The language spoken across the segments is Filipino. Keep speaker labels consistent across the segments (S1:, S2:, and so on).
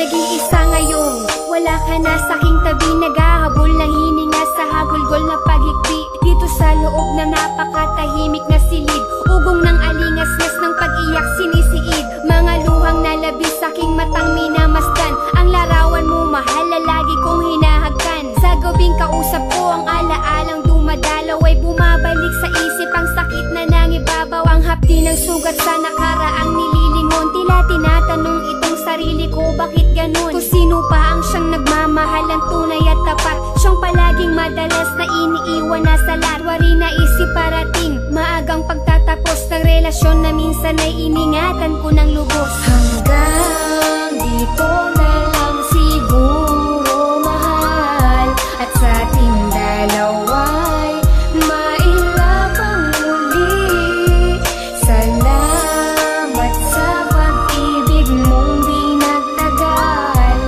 S1: nag-iisa ngayon. Wala ka na sa'king tabi, naghahabol ng hininga sa hagulgol na paghikbi. Dito sa loob na napakatahimik na silid, ugong ng alingas-ngas ng pag-iyak sinisiid. Mga luhang nalabis sa'king matang minamasdan. Ang larawan mo mahal na lagi kong hinahagkan. Sa gabing kausap ko ang alaalang dumadalaw, ay bumabalik sa isip ang sakit na nangibabaw. Ang hapdi ng sugat sa nakaraang nililingon, tila tinatanong itong sarili ko, bakit ganun? Kung sino pa ang siyang nagmamahal ng tunay at tapat, siyang palaging madalas na iniiwan na sa lahat. Wari na isip parating, maagang pagtatapos ng relasyon na minsan ay iningatan ko ng lubos. Hanggang dito na lang siguro mahal, at sa ating dalawa'y mailapang muli. Salamat sa pag-ibig mong binagtagal,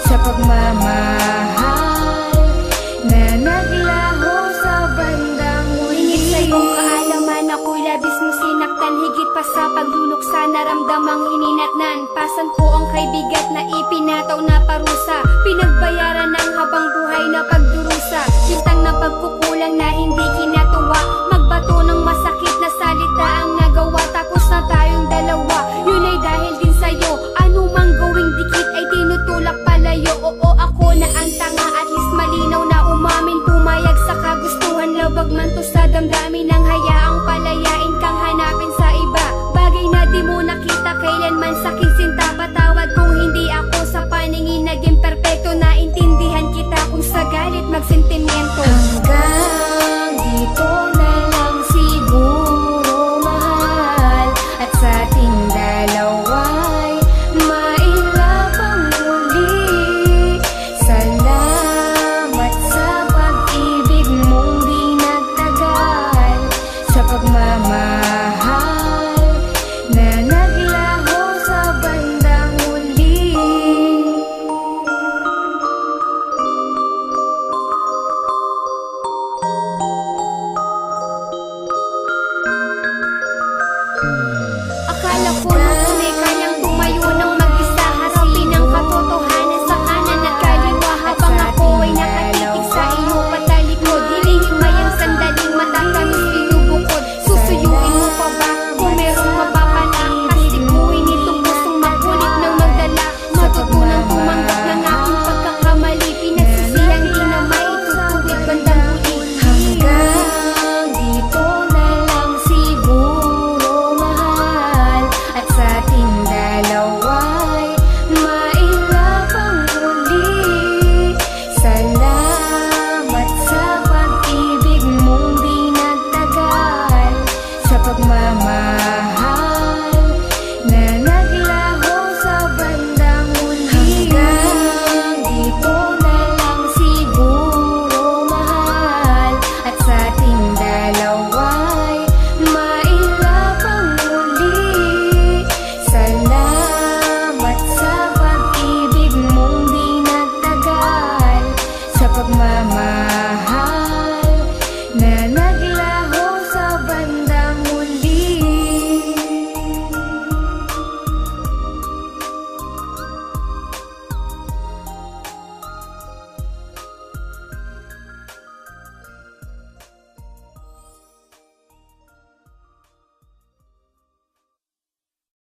S1: sa pagmamahal na naglaho sa bandang huli. Hingit sa iyong kaalaman, ako'y labis mong sinaktan, higit pa sa pagluluksa, naramdamang ininatnan. Pasan ko ang kay bigat na ipinataw na parusa, pinagbayaran ng habang buhay na pag